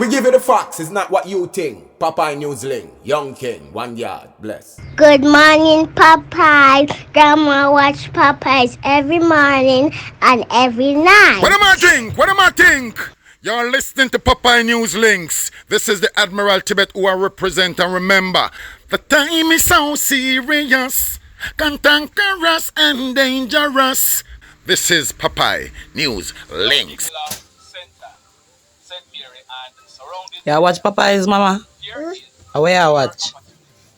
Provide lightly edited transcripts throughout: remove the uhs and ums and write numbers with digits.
We give you the facts, it's not what you think. Popeye Newsling, Young King, 1 yard, bless. Good morning, Popeye. Grandma watch Popeyes every morning and every night. What am I think? What am I think? You're listening to Popeye News Links. This is the Admiral Tibet who I represent, and remember, the time is so serious, cantankerous and dangerous. This is Popeye News Links. Yeah, watch Popeyes, mama. Where you watch?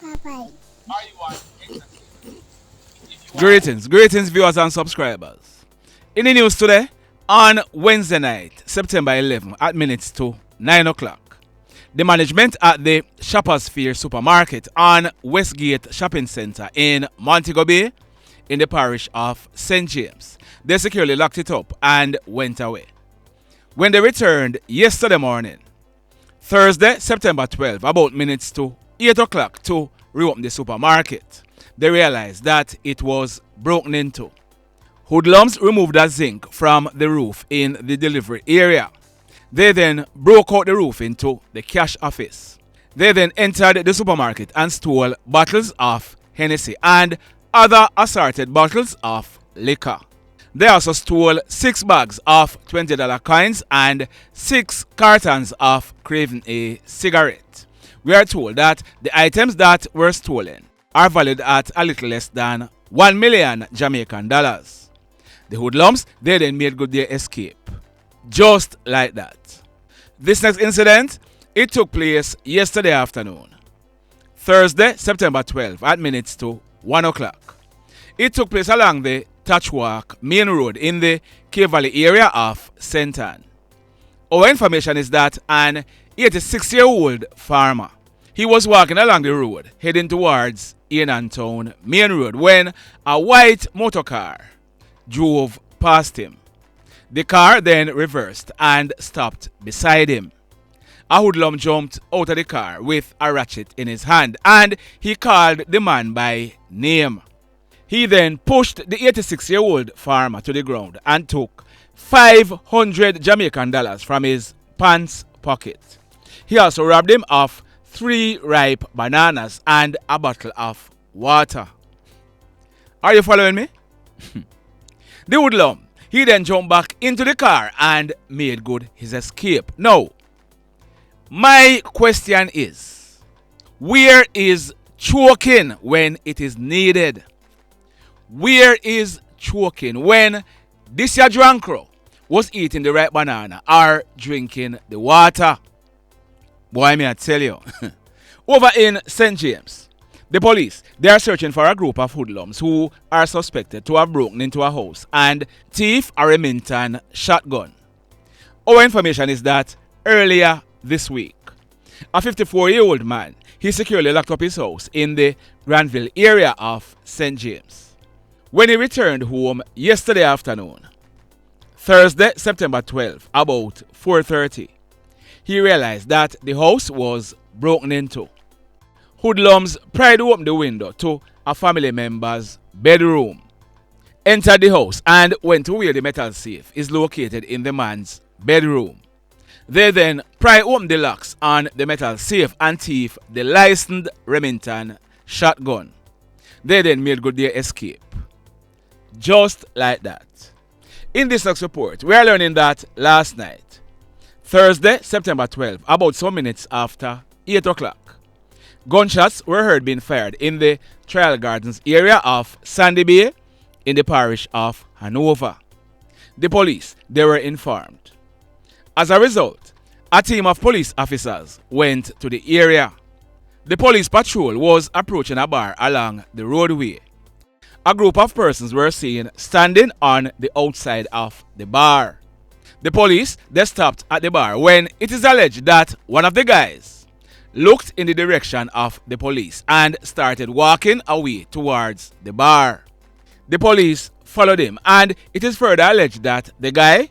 Popeye. Greetings, viewers and subscribers. In the news today, on Wednesday night, September 11, at minutes to 9 o'clock, the management at the Shoppers Fair supermarket on Westgate Shopping Centre in Montego Bay, in the parish of St. James, they securely locked it up and went away. When they returned yesterday morning, Thursday, September 12, about minutes to 8 o'clock to reopen the supermarket, they realized that it was broken into. Hoodlums removed a zinc from the roof in the delivery area. They then broke out the roof into the cash office. They then entered the supermarket and stole bottles of Hennessy and other assorted bottles of liquor. They also stole 6 bags of $20 coins and 6 cartons of Craven A cigarette. We are told that the items that were stolen are valued at a little less than 1 million Jamaican dollars. The hoodlums, they then made good their escape. Just like that. This next incident, it took place yesterday afternoon. Thursday, September 12, at minutes to 1 o'clock. It took place along the Touchwalk Main Road in the Cave Valley area of St. Ann. Our information is that an 86-year-old farmer, he was walking along the road heading towards Town Main Road when a white motor car drove past him. The car then reversed and stopped beside him. A hoodlum jumped out of the car with a ratchet in his hand and he called the man by name. He then pushed the 86-year-old farmer to the ground and took 500 Jamaican dollars from his pants pocket. He also robbed him of 3 ripe bananas and a bottle of water. Are you following me? The hoodlum, he then jumped back into the car and made good his escape. Now, my question is, where is choking when it is needed? Where is choking when this your drunkro was eating the ripe banana or drinking the water? Boy, may I tell you. Over in St. James, the police, they are searching for a group of hoodlums who are suspected to have broken into a house and thief a Remington shotgun. Our information is that earlier this week, a 54-year-old man, he securely locked up his house in the Granville area of St. James. When he returned home yesterday afternoon, Thursday, September 12, about 4:30, he realized that the house was broken into. Hoodlums pried open the window to a family member's bedroom, entered the house and went to where the metal safe is located in the man's bedroom. They then pry open the locks on the metal safe and thief the licensed Remington shotgun. They then made good their escape. Just like that. In this next report, we are learning that last night, Thursday, September 12, about some minutes after 8 o'clock, gunshots were heard being fired in the Trial Gardens area of Sandy Bay in the parish of Hanover. The police, they were informed. As a result, a team of police officers went to the area. The police patrol was approaching a bar along the roadway. A group of persons were seen standing on the outside of the bar. The police, they stopped at the bar when it is alleged that one of the guys looked in the direction of the police and started walking away towards the bar. The police followed him and it is further alleged that the guy,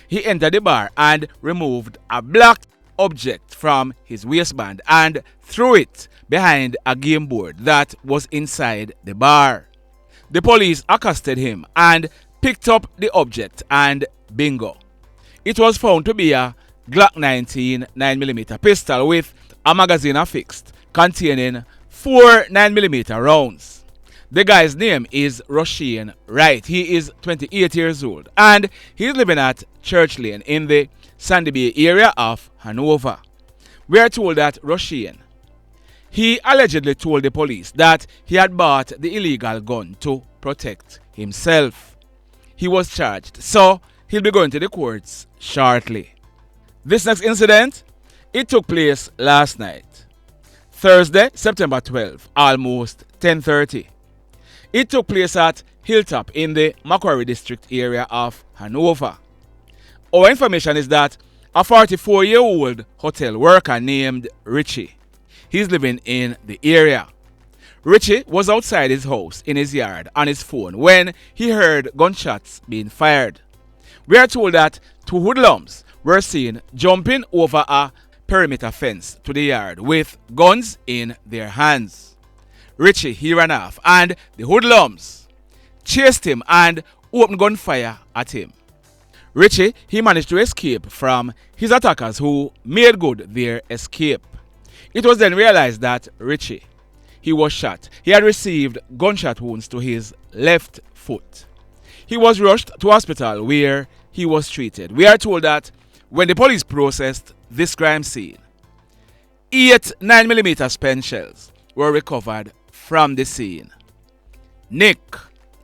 he entered the bar and removed a black object from his waistband and threw it behind a game board that was inside the bar. The police accosted him and picked up the object and bingo. It was found to be a Glock 19 9mm pistol with a magazine affixed containing 4 9mm rounds. The guy's name is Rushane Wright. He is 28 years old and he's living at Church Lane in the Sandy Bay area of Hanover. We are told that Rushane, he allegedly told the police that he had bought the illegal gun to protect himself. He was charged, so he'll be going to the courts shortly. This next incident, it took place last night, Thursday, September 12, almost 10:30. It took place at Hilltop in the Macquarie district area of Hanover. Our information is that a 44-year-old hotel worker named Richie, he's living in the area. Richie was outside his house in his yard on his phone when he heard gunshots being fired. We are told that two hoodlums were seen jumping over a perimeter fence to the yard with guns in their hands. Richie, he ran off and the hoodlums chased him and opened gunfire at him. Richie, he managed to escape from his attackers who made good their escape. It was then realized that Richie, he was shot. He had received gunshot wounds to his left foot. He was rushed to hospital where he was treated. We are told that when the police processed this crime scene, 8 9mm spent shells were recovered from the scene. Nick,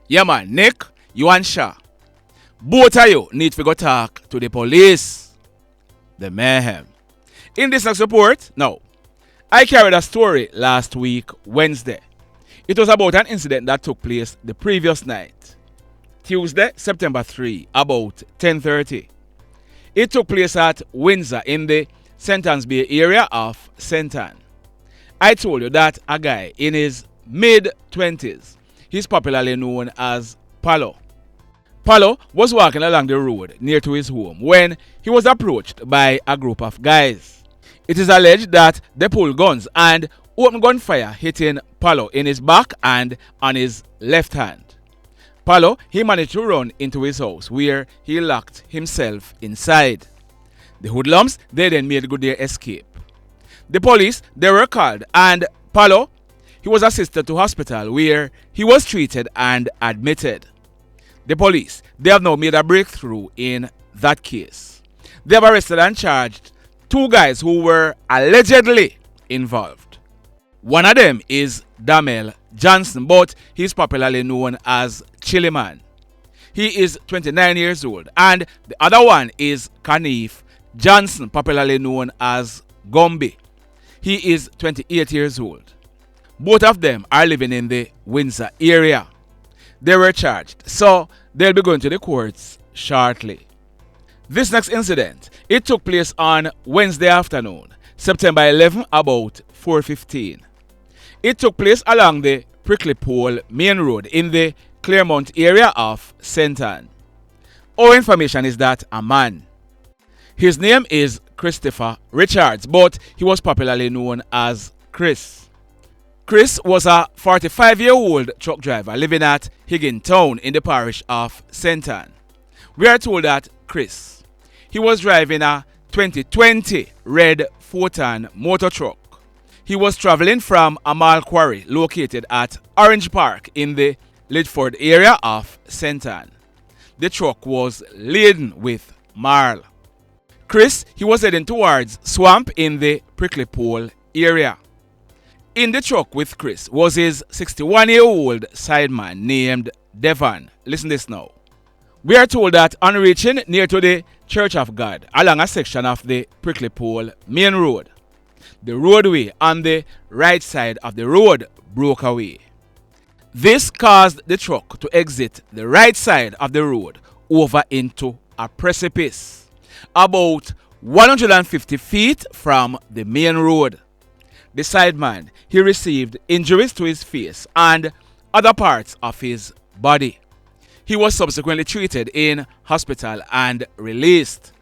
yeah man, Nick, you and Sha, both of you need to go talk to the police. The mayhem. In this next report, now, I carried a story last week, Wednesday. It was about an incident that took place the previous night, Tuesday, September 3, about 10:30. It took place at Wynter in the St. Anne's Bay area of St. Anne. I told you that a guy in his mid-20s, he's popularly known as Pallo. Pallo was walking along the road near to his home when he was approached by a group of guys. It is alleged that they pulled guns and opened gunfire, hitting Pallo in his back and on his left hand. Pallo, he managed to run into his house where he locked himself inside. The hoodlums, they then made good their escape. The police, they were called and Pallo, he was assisted to hospital where he was treated and admitted. The police, they have now made a breakthrough in that case. They have arrested and charged 2 guys who were allegedly involved. One of them is Daniel Johnson, but he's popularly known as Chili Man. He is 29 years old. And the other one is Kenneth Johnson, popularly known as Gombe. He is 28 years old. Both of them are living in the Wynter area. They were charged, so they'll be going to the courts shortly. This next incident, it took place on Wednesday afternoon, September 11, about 4:15. It took place along the Iky-Paul main road in the Claremont area of St. Anne. Our information is that a man, his name is Christopher Richards, but he was popularly known as Chris. Chris was a 45-year-old truck driver living at Higgintown in the parish of St. Anne. We are told that Chris, he was driving a 2020 red 4-ton motor truck. He was traveling from a mall quarry located at Orange Park in the Lidford area of St. Anne. The truck was laden with marl. Chris, he was heading towards Swamp in the Iky-Paul area. In the truck with Chris was his 61-year-old sideman named Devon. Listen this now. We are told that on reaching near to the Church of God along a section of the Iky-Paul main road, the roadway on the right side of the road broke away. This caused the truck to exit the right side of the road over into a precipice about 150 feet from the main road. The sideman, he received injuries to his face and other parts of his body. He was subsequently treated in hospital and released.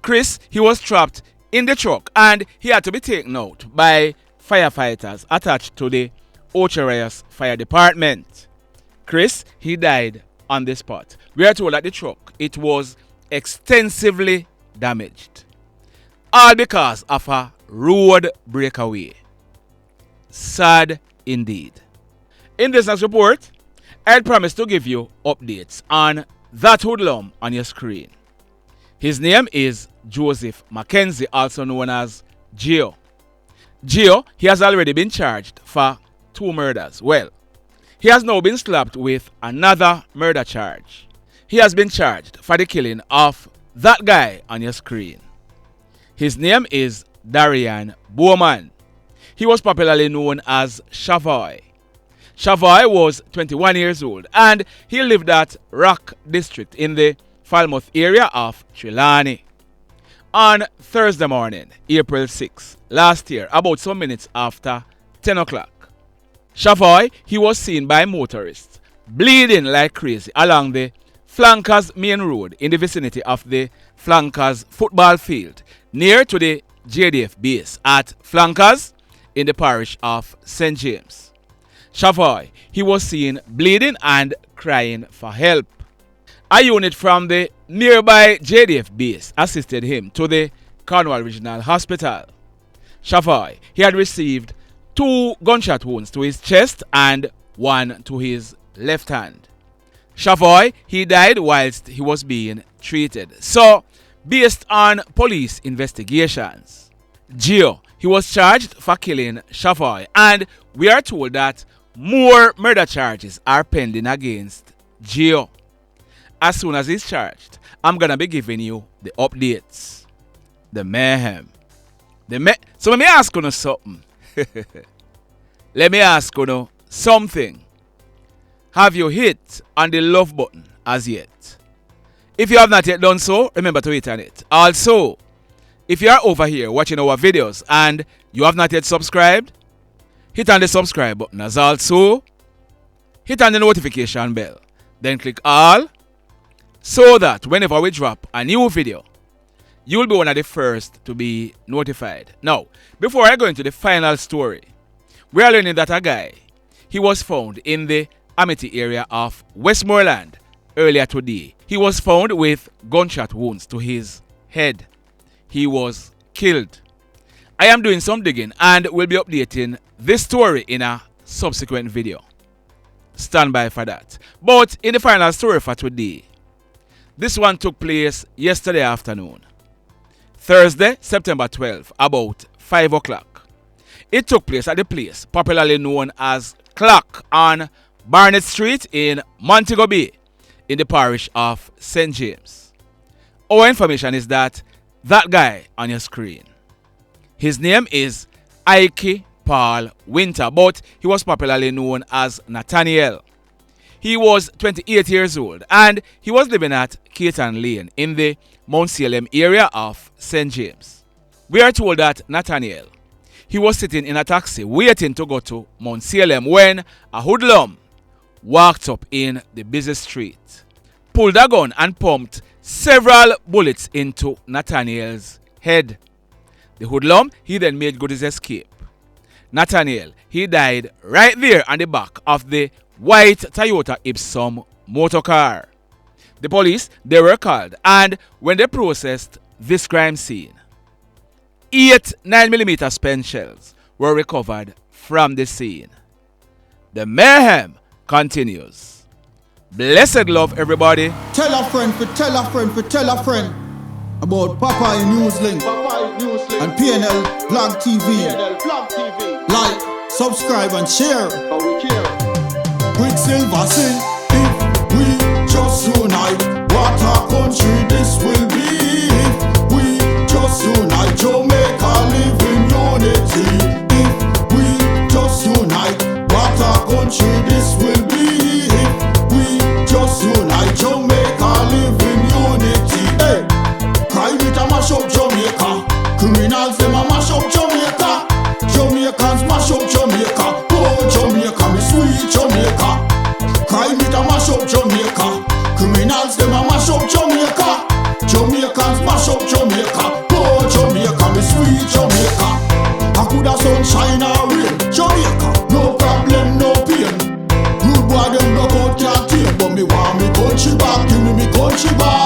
Chris, he was trapped in the truck and he had to be taken out by firefighters attached to the Ocherias Fire Department. Chris, he died on the spot. We are told that the truck, it was extensively damaged. All because of a road breakaway. Sad indeed. In this next report, I'd promised to give you updates on that hoodlum on your screen. His name is Joseph McKenzie, also known as Gio. Gio, he has already been charged for 2 murders. Well, he has now been slapped with another murder charge. He has been charged for the killing of that guy on your screen. His name is Darian Bowman. He was popularly known as Shavoy. Shavoy was 21 years old and he lived at Rock District in the Falmouth area of Trelawny. On Thursday morning, April 6, last year, about some minutes after 10 o'clock, Shavoy, he was seen by motorists bleeding like crazy along the Flankers Main Road in the vicinity of the Flankers football field near to the JDF base at Flankers in the parish of St. James. Shavoy, he was seen bleeding and crying for help. A unit from the nearby JDF base assisted him to the Cornwall Regional Hospital. Shavoy, he had received 2 gunshot wounds to his chest and 1 to his left hand. Shavoy, he died whilst he was being treated. So, based on police investigations, Gio, he was charged for killing Shavoy, and we are told that more murder charges are pending against Gio. As soon as he's charged, I'm gonna be giving you the updates. The mayhem. So let me ask you something. Let me ask you something. Have you hit on the love button as yet? If you have not yet done so, remember to hit on it. Also, if you are over here watching our videos and you have not yet subscribed, hit on the subscribe button. As also, hit on the notification bell. Then click all, so that whenever we drop a new video, you will be one of the first to be notified. Now, before I go into the final story, we are learning that a guy, he was found in the Amity area of Westmoreland earlier today. He was found with gunshot wounds to his head. He was killed. I am doing some digging and will be updating this story in a subsequent video. Stand by for that. But in the final story for today, this one took place yesterday afternoon, Thursday, September 12, about 5 o'clock. It took place at the place popularly known as Clock on Barnett Street in Montego Bay in the parish of St. James. Our information is that guy on your screen, his name is Iky-Paul Wynter, but he was popularly known as Nathaniel. He was 28 years old and he was living at Caton Lane in the Mount Salem area of St. James. We are told that Nathaniel, he was sitting in a taxi waiting to go to Mount Salem when a hoodlum walked up in the busy street, pulled a gun and pumped several bullets into Nathaniel's head. The hoodlum, he then made good his escape. Nathaniel, he died right there on the back of the white Toyota Ipsum motor car. The police, they were called, and when they processed this crime scene, 8 9mm spent shells were recovered from the scene. The mayhem continues. Blessed love, everybody. Tell a friend for tell a friend for tell a friend about Popeye Newslink and PNL Blog TV. Like, subscribe and share. Quicksilver sing, if we just unite, what a country this will be. If we just unite, Jamaica live in unity. If we just unite, what a country this will be. If we just unite, Jamaica live in unity. Hey, crime it a mash up Jamaica. Criminals them a mash up Jamaica. Jamaicans mash up Jamaica. Oh Jamaica, me sweet Jamaica. Crime it a mash up Jamaica. Criminals them a mash up Jamaica. Jamaicans mash up Jamaica. Oh Jamaica, me sweet Jamaica. I coulda sunshine or rain. Jamaica, no problem, no pain. Rude boy them no out can't take, but me want me country back. Give me country back.